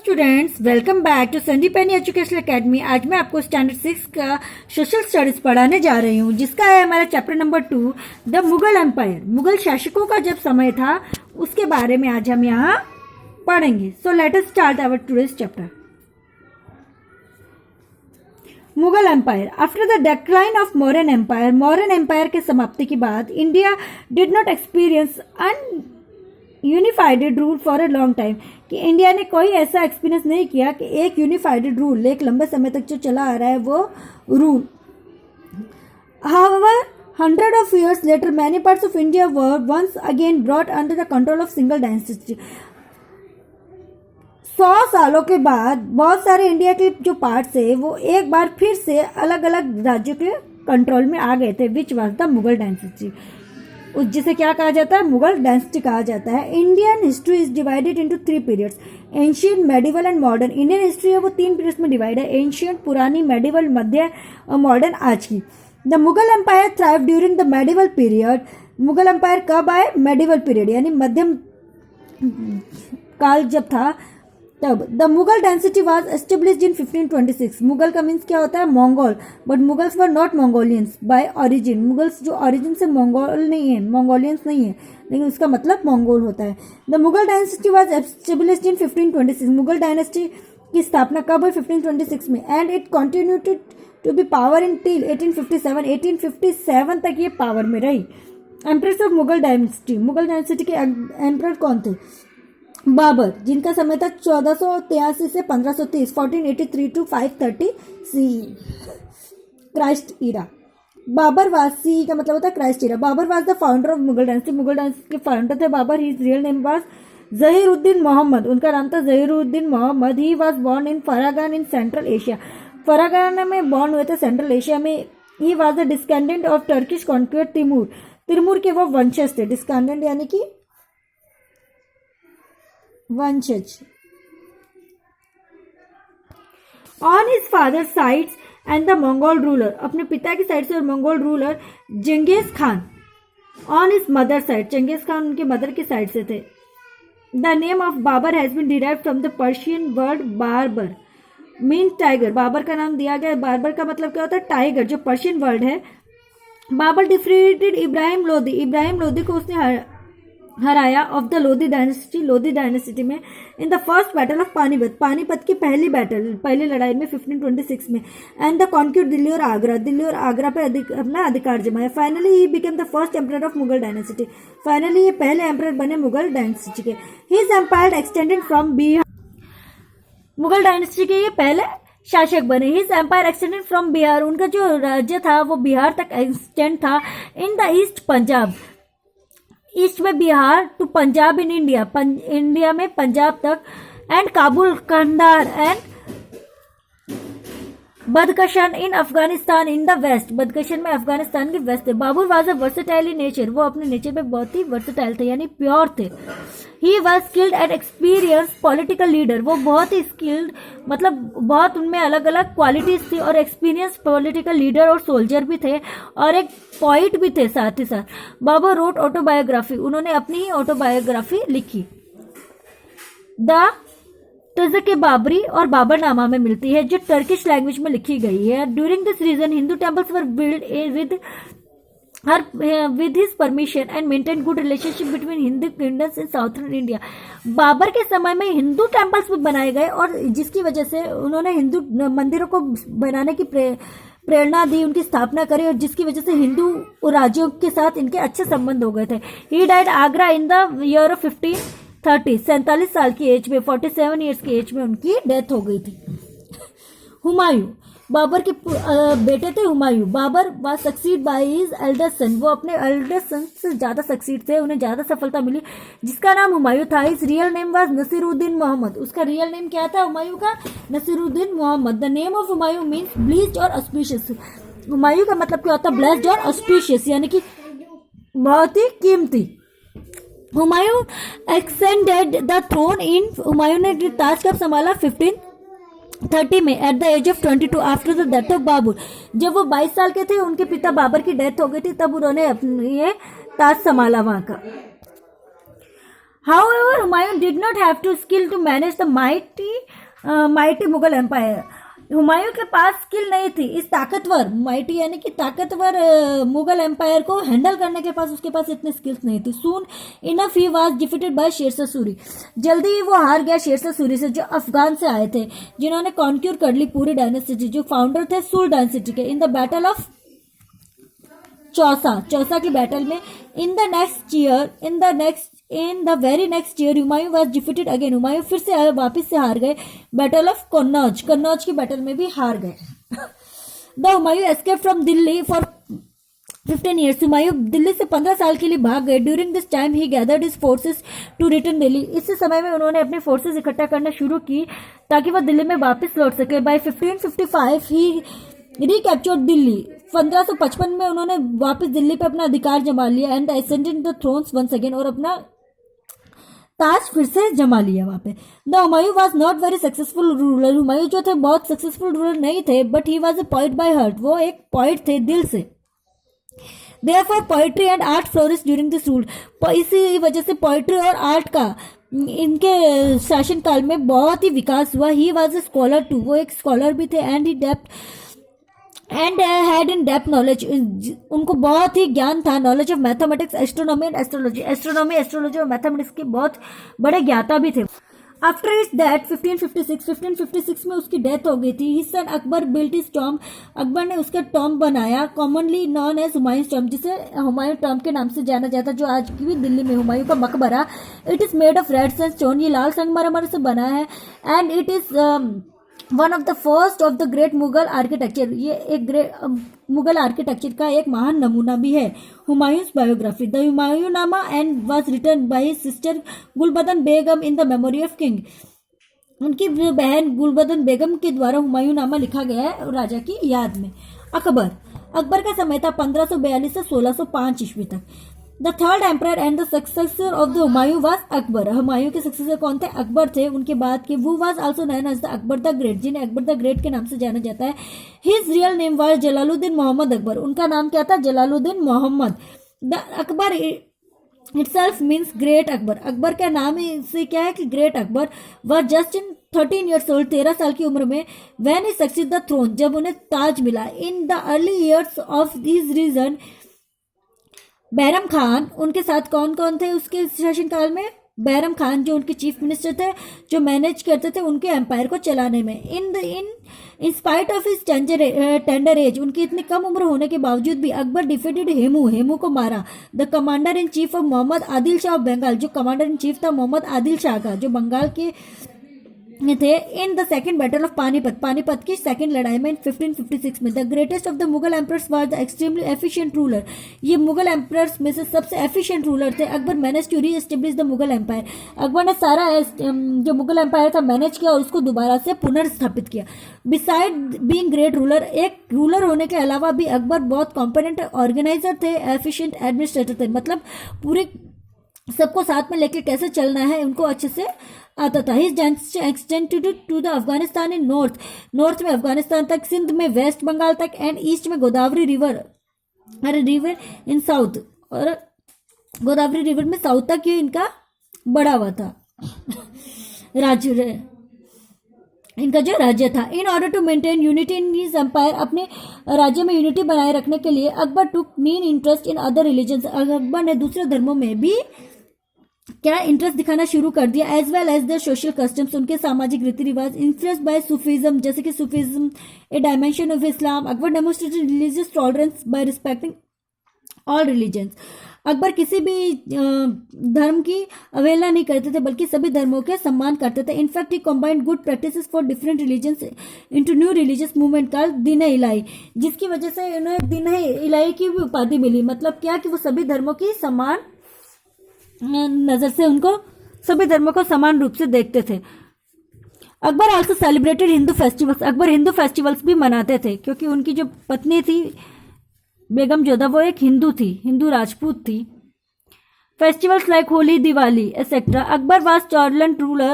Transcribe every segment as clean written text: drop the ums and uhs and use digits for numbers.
Students, welcome back to Sandeep एनी educational academy. आज मैं आपको स्टैंडर्ड 6 का सोशल स्टडीज पढ़ाने जा रही हूँ, जिसका है हमारा chapter number 2, the Mughal empire. Mughal शासकों का जब समय था उसके बारे में आज हम यहाँ पढ़ेंगे। So let us start our today's chapter. Mughal empire. After the decline of Mauryan empire के समाप्ति के बाद India did not experience unified rule for a long time, कि इंडिया ने कोई ऐसा एक्सपीरियंस नहीं किया कि एक यूनिफाइड रूल एक लंबे समय तक जो चला आ रहा है वो rule. However, hundred of years later, many parts of India were once again brought under the control of single dynasty. 100 सालों के बाद बहुत सारे इंडिया के जो पार्ट्स है वो एक बार फिर से अलग अलग राज्यों के कंट्रोल में आ गए थे, which was the Mughal dynasty. जिसे क्या कहा जाता है? मुगल डायनेस्टी कहा जाता है। Indian history is divided into 3 periods, ancient, medieval and modern. Indian history है वो 3 पीरियड्स में डिवाइड है, एंशियंट पुरानी, मेडिवल मध्य और मॉडर्न आज की। The Mughal empire thrive during the medieval period. Mughal empire कब आए? मेडिवल पीरियड यानी मध्यम काल जब था तब। The Mughal dynasty was established in 1526। Mughal का मीन्स क्या होता है? Mongol, but Mughals were not Mongolians by origin. Mughals जो ओरिजिन से मंगोल नहीं है, मंगोलियंस नहीं है, लेकिन उसका मतलब मंगोल होता है। The Mughal dynasty was established in 1526। Mughal dynasty की स्थापना कब हुई? 1526 में। And it continued to be power in till 1857। 1857 तक ये पावर में रही। Emperors of Mughal dynasty. Mughal dynasty के एम्परर कौन थे? बाबर, जिनका समय था 1483 से 1530, 1483 to 530 CE, Christ era. Babur was, CE का मतलब होता है Christ era. Babur was the founder of Mughal dynasty. Mughal dynasty के फाउंडर थे Babur. His real name was Zahiruddin Muhammad. उनका नाम था Zahiruddin Muhammad. He was born in Fergana in Central Asia. Fergana में बोर्न हुए थे, सेंट्रल एशिया में। He was the descendant of Turkish conqueror Timur. Timur के वो वंशज थे। डिस्केंडेंट यानी कि वंशज। On his father sides and the Mongol ruler, अपने पिता की साइड से और Mongol ruler Genghis Khan. On his mother side, Genghis Khan उनके मदर की साइड से थे। The name of Babur has been derived from the Persian word बारबर, मीन टाइगर। बाबर का नाम दिया गया। बारबर का मतलब क्या होता है? टाइगर, जो पर्शियन वर्ड है। बाबर डिफीटेड इब्राहिम लोदी। इब्राहिम लोदी को उसने हराया of the Lodhi dynasty, Lodhi dynasty में, in the first battle of Panipat. Panipat की पहली लड़ाई में 1526 में। एंड द कॉन्क्यूर दिल्ली और आगरा। दिल्ली और आगरा पर अपना अधिकार जमाया। Finally he became the first emperor of Mughal dynasty. फाइनली ये पहले एम्परर बने मुगल डायनेस्टी के। His empire extended from Bihar. Mughal dynasty के ये पहले शासक बने। His empire extended from Bihar. उनका जो राज्य था वो बिहार तक एक्सटेंड था। In the east Punjab, east में Bihar to Punjab in India, India में पंजाब तक। And Kabul, Kandahar and Badakhshan in Afghanistan in the west. Badakhshan में अफगानिस्तान के वेस्ट थे। Babur was a versatile in nature. वो अपने नेचर में बहुत ही वर्सेटाइल थे, यानी प्योर थे। He was skilled and experience political leader. वो बहुत ही स्किल्ड, मतलब बहुत उनमें अलग अलग क्वालिटीज थी, और एक्सपीरियंस पॉलिटिकल लीडर और सोल्जर भी थे, और एक पोइट भी थे साथ ही साथ। Babur wrote autobiography. उन्होंने अपनी ही ऑटोबायोग्राफी लिखी। द तज़के बाबरी और बाबरनामा में मिलती है, जो टर्किश लैंग्वेज में लिखी गई है। During this reason Hindu temples were build with his permission and maintain good relationship between Hindu kingdoms in southern India. Babur के समय में हिंदू टेम्पल्स भी बनाए गए, और जिसकी वजह से उन्होंने हिंदू मंदिरों को बनाने की प्रेरणा दी, उनकी स्थापना करी, और जिसकी वजह से हिंदू राज्यों के साथ इनके अच्छे संबंध हो गए थे। He died Agra in the year of 1530। 47 साल की एज में, 47 ईयर्स की एज में उनकी डेथ हो गई थी। हुमायूं, बाबर के बेटे थे Humayun. Babur was succeed by his elder son. वो अपने एल्डर सन से ज्यादा सक्सीड थे, उन्हें ज्यादा सफलता मिली, जिसका नाम हुमायूं था। His real name was Nasiruddin Muhammad. उसका रियल नेम क्या था हुमायूं का? Nasiruddin Muhammad. The name of Humayun means blessed और ऑस्पिशियस। हुमायूं का मतलब क्या होता है? ब्लेस्ड और ऑस्पिशियस, यानी कि बहुत ही कीमती। Humayun extended the throne in, Humayun ने ताज कब संभाला? 1530 में, at the age of 22 after the death of Babur. जब वो 22 साल के थे, उनके पिता बाबर की डेथ हो गई थी, तब उन्होंने अपने ये ताज संभाला वहां का। However, Humayun did not have to skill to manage the mighty Mughal empire. Humayun के पास स्किल नहीं थी इस ताकतवर माइटी यानी कि ताकतवर मुगल एम्पायर को हैंडल करने के पास उसके पास इतने स्किल्स नहीं थी. Soon enough he was defeated by Sher Shah Suri. जल्दी ही वो हार गया शेरशाह सूरी से जो अफगान से आए थे जिन्होंने कॉन्क्यूर कर ली पूरी डायनेस्टी जो फाउंडर थे सुल्तान सिटी के. In the battle of Chausa की बैटल में in the very next year Humayun was defeated again. Humayun फिर से वापस से हार गए. बैटल ऑफ कन्नौज की बैटल में भी हार गए. The Humayun escape from Delhi for 15 years. Humayun Delhi से 15 साल के लिए भाग गए. During this time he gathered his forces to return Delhi. इस समय में उन्होंने अपने फोर्सेस इकट्ठा करना शुरू की ताकि वह दिल्ली में वापस लौट सके. बाय 1555 ही रिकैप्चर्ड दिल्ली. 1555 में उन्होंने वापस दिल्ली पे अपना अधिकार जमा लिया and ascended the thrones once again और अपना ताज फिर से जमा लिया वहां पे. The Humayun was not very successful ruler. Humayun जो थे बहुत सक्सेसफुल रूलर नहीं थे but he was a poet by heart. वो एक पोएट थे दिल से. Therefore poetry and art flourish during this rule. इसी वजह से पोएट्री और आर्ट का इनके शासनकाल में बहुत ही विकास हुआ. He was a scholar too. वो एक स्कॉलर भी थे and had in depth knowledge. उनको बहुत ही ज्ञान था. Knowledge of mathematics astronomy and astrology. Astrology और मैथमेटिक्स के बहुत बड़े ज्ञाता भी थे. आफ्टर इज डेथ 1556 में उसकी डेथ हो गई थी. His son Akbar built his tomb. Akbar ने उसका टॉम्ब बनाया commonly known as Humayun tomb जिसे हुमायूं टॉम्ब के नाम से जाना जाता जो आज भी दिल्ली में हुमायूं का मकबरा. It is made of red sandstone. ये लाल संगमरमर से बना है and it is one of the first of the great Mughal architecture. ये एक ग्रेट मुगल आर्किटेक्चर का एक महान नमूना भी है. Humayun's biography. The Humayunnama and was written by his sister Gulbadan Begum in the memory of king. उनकी बहन गुलबदन बेगम के द्वारा हुमायूंनामा लिखा गया है राजा की याद में. अकबर का समय था 1542 से 1605 ईस्वी तक. The third emperor and the successor of the Humayun was Akbar. Humayun के सक्सेसर कौन थे? अकबर थे. उनके बाद के वो was also known as the Akbar the great जिन्हें अकबर द ग्रेट के नाम से जाना जाता है. His real name was Jalaluddin Mohammad Akbar. उनका नाम क्या था? Jalaluddin Mohammad. The Akbar itself means great Akbar. Akbar का नाम से क्या है कि ग्रेट अकबर. वह जस्ट इन 13 years old 13 साल की उम्र में when he succeed the throne जब उन्हें ताज मिला. In the early years of his region Bairam Khan. उनके साथ कौन कौन थे उसके शासनकाल में? बैरम खान जो उनके चीफ मिनिस्टर थे जो मैनेज करते थे उनके एम्पायर को चलाने में. In spite of his tender as उनकी इतनी कम उम्र होने के बावजूद भी अकबर डिफीटेड हेमू को मारा. The commander in chief of Mohammad Adil Shah of Bengal. जो कमांडर इन चीफ था मोहम्मद आदिल शाह का जो बंगाल के थे. In the second battle of Panipat की सेकेंड लड़ाई में 1556 में. The greatest of the Mughal emperors was the extremely efficient ruler. ये मुगल एम्परर्स में से सबसे एफिशिएंट रूलर थे. Akbar manage to reestablish the Mughal empire. Akbar ने सारा जो मुगल एम्पायर था मैनेज किया और उसको दोबारा से पुनर्स्थापित किया. बिसाइड बीइंग ग्रेट रूलर एक रूलर होने के अलावा भी अकबर बहुत कॉम्पिटेंट ऑर्गेनाइजर थे. एफिशिएंट एडमिनिस्ट्रेटर थे. मतलब पूरे सबको साथ में लेके कैसे चलना है उनको अच्छे से आता था. His extended to the Afghanistan in north में अफगानिस्तान तक, सिंध में, वेस्ट बंगाल तक एंड ईस्ट में गोदावरी रिवर इन साउथ. और गोदावरी रिवर में साउथ तक ये इनका बड़ा हुआ था राज्य. इनका जो राज्य था. In order to maintain unity in his empire अपने राज्य में यूनिटी बनाए रखने के लिए Akbar took mean interest in other religions. Akbar ने दूसरे धर्मों में भी क्या इंटरेस्ट दिखाना शुरू कर दिया. As well as the social customs उनके सामाजिक रीति रिवाज. इन्फ्लुएंस्ड बाय सूफीज्म जैसे कि Sufism a dimension of Islam. Akbar demonstrated religious tolerance by respecting all religions. Akbar किसी भी धर्म की अवहेलना नहीं करते थे बल्कि सभी धर्मों के सम्मान करते थे. In fact he combined good practices for different religions into new religious movement called दीन इलाही जिसकी वजह से उन्हें दीन इलाही की भी उपाधि मिली. मतलब क्या कि वो सभी धर्मों की समान नजर से उनको सभी धर्मों को समान रूप से देखते थे. Akbar also celebrated Hindu festivals. Akbar Hindu festivals भी मनाते थे क्योंकि उनकी जो पत्नी थी बेगम जोधा वो एक हिंदू थी, हिंदू राजपूत थी. festivals like Holi, Diwali, etc. Akbar was tolerant ruler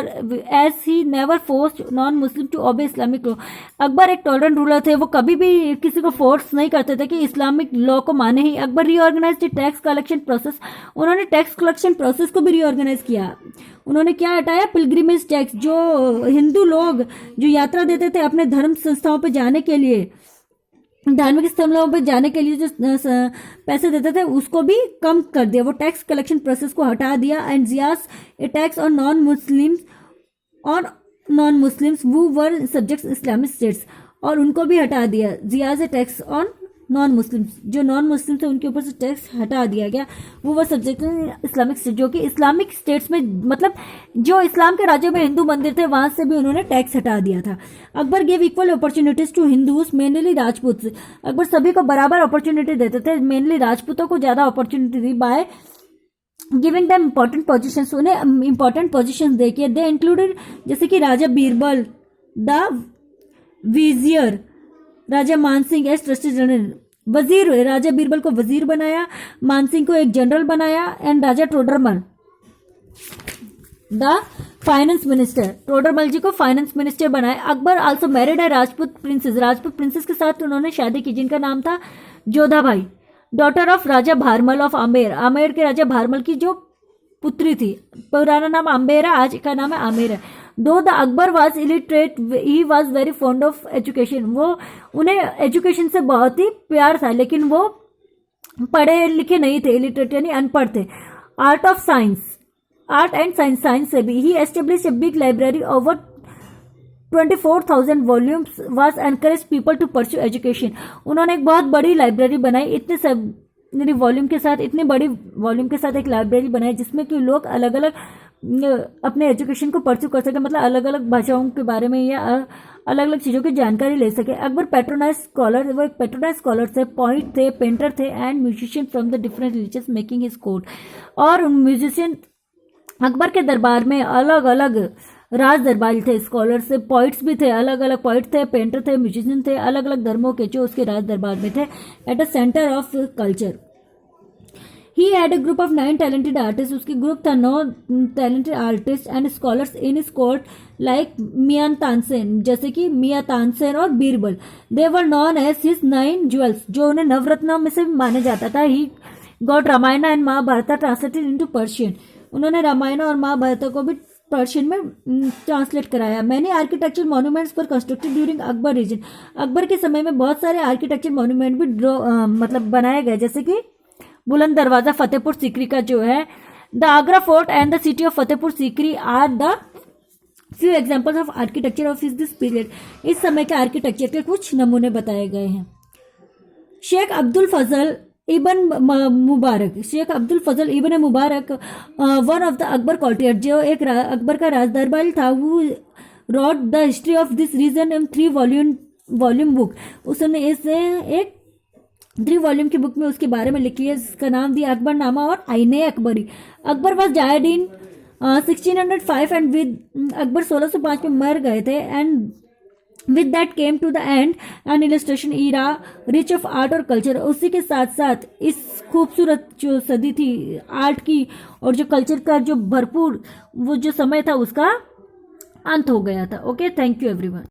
as he never forced non-Muslim to obey Islamic law. Akbar एक टॉलरेंट रूलर थे, वो कभी भी किसी को फोर्स नहीं करते थे कि इस्लामिक लॉ को माने ही. Akbar reorganise tax collection process. उन्होंने टैक्स कलेक्शन प्रोसेस को भी रीऑर्गेनाइज किया. उन्होंने क्या हटाया? Pilgrimage tax. जो हिंदू लोग जो यात्रा देते थे अपने धर्म संस्थाओं पर जाने के लिए, धार्मिक स्थलों पर जाने के लिए जो पैसे देते थे उसको भी कम कर दिया. वो टैक्स कलेक्शन प्रोसेस को हटा दिया. एंड जियास a tax on non Muslims वो वर सब्जेक्ट्स इस्लामिक स्टेट्स, और उनको भी हटा दिया. जियास a tax on non Muslims, जो नॉन मुस्लिम थे उनके ऊपर से टैक्स हटा दिया गया. वो वर सब्जेक्ट इस्लामिक स्टेट, जो कि इस्लामिक स्टेट्स में मतलब जो इस्लाम के राज्यों में हिंदू मंदिर थे वहां से भी उन्होंने टैक्स हटा दिया था. Akbar gave equal opportunities to Hindus mainly Rajput. Akbar सभी को बराबर अपॉर्चुनिटी देते थे, मेनली राजपूतों को ज्यादा अपॉर्चुनिटी दी by giving them important positions. उन्हें इंपॉर्टेंट पोजीशंस देखिए. दे इंक्लूडेड जैसे कि Raja Birbal, the vizier, Raja Mansingh as trustee general. वजीर, राजा बीरबल को वजीर बनाया, मानसिंह को एक जनरल बनाया, and Raja Todarmal the finance minister. Todarmal ji को फाइनेंस मिनिस्टर बनाया. अकबर आल्सो मैरिड है राजपूत प्रिंसेस. राजपूत प्रिंसेस के साथ उन्होंने शादी की जिनका नाम था Jodha Bai, daughter of Raja Bharmal of Amer. Amer के राजा भारमल की जो पुत्री थी. पुराना नाम आम्बेर है, आज का नाम है आमेर है. दो the Akbar was illiterate he was very fond of education. वो उन्हें एजुकेशन से बहुत ही प्यार था, लेकिन वो पढ़े लिखे नहीं थे, इलिटरेट यानी अनपढ़ थे. Art of science, art and science, science से भी. He establish a big library over 24,000 volumes was encourage people to pursue education. उन्होंने एक बहुत बड़ी लाइब्रेरी बनाई. इतने सब वॉल्यूम के साथ, इतनी बड़ी वॉल्यूम के साथ एक लाइब्रेरी बनाई जिसमें कि लोग अलग अलग अपने एजुकेशन को परस्यू कर सके, मतलब अलग अलग भाषाओं के बारे में या अलग अलग चीज़ों की जानकारी ले सके. अकबर पेट्रोनाइज स्कॉलर, वो एक पेट्रोनाइज स्कॉलर थे, पॉइंट थे, पेंटर थे, and musician from the different religious making his court. और म्यूजिशियन अकबर के दरबार में अलग अलग राज दरबारी थे, स्कॉलर से, पॉइट्स भी थे, अलग अलग पॉइट थे, पेंटर थे, म्यूजिशियन थे, अलग अलग धर्मों के जो उसके राज दरबार में थे. At a centre of culture he had a group of 9 talented artist. उसकी ग्रुप था 9 talented artist and scholars in his court like Mian Tansen, जैसे कि मियां तानसेन और Birbal. They were known as his 9 jewels, जो उन्हें नवरत्नों में से माना जाता था. He got Ramayan and Mahabharat translated into Persian. उन्होंने रामायण और महाभारत को भी पर्शियन में ट्रांसलेट कराया. मैंने आर्किटेक्चर मॉन्यूमेंट्स पर constructed during Akbar region. Akbar के समय में बहुत सारे आर्किटेक्चर मॉन्यूमेंट भी मतलब बनाए गए, जैसे कि बुलंद दरवाजा फतेहपुर सीकरी का जो है. The Agra fort and the city of Fatehpur Sikri are the few examples of architecture of this period. इस समय के आर्किटेक्चर के कुछ नमूने बताए गए हैं. Sheikh Abdul Fazal Ibn Mubarak, Sheikh Abdul Fazal Ibn Mubarak one of the Akbar courtier, जो एक अकबर का राज दरबारी था. वो wrote the history of this region in 3 volume book. उसने इसे एक 3 वॉल्यूम की बुक में उसके बारे में लिखी है, जिसका नाम दिया अकबरनामा और Aaine Akbari. Akbar was died in 1605 and with Akbar 1605 में मर गए थे. And with that came to the end an illustration era rich of art और कल्चर. उसी के साथ साथ इस खूबसूरत जो सदी थी आर्ट की और जो कल्चर का जो भरपूर वो जो समय था उसका अंत हो गया था. Okay, thank you everyone.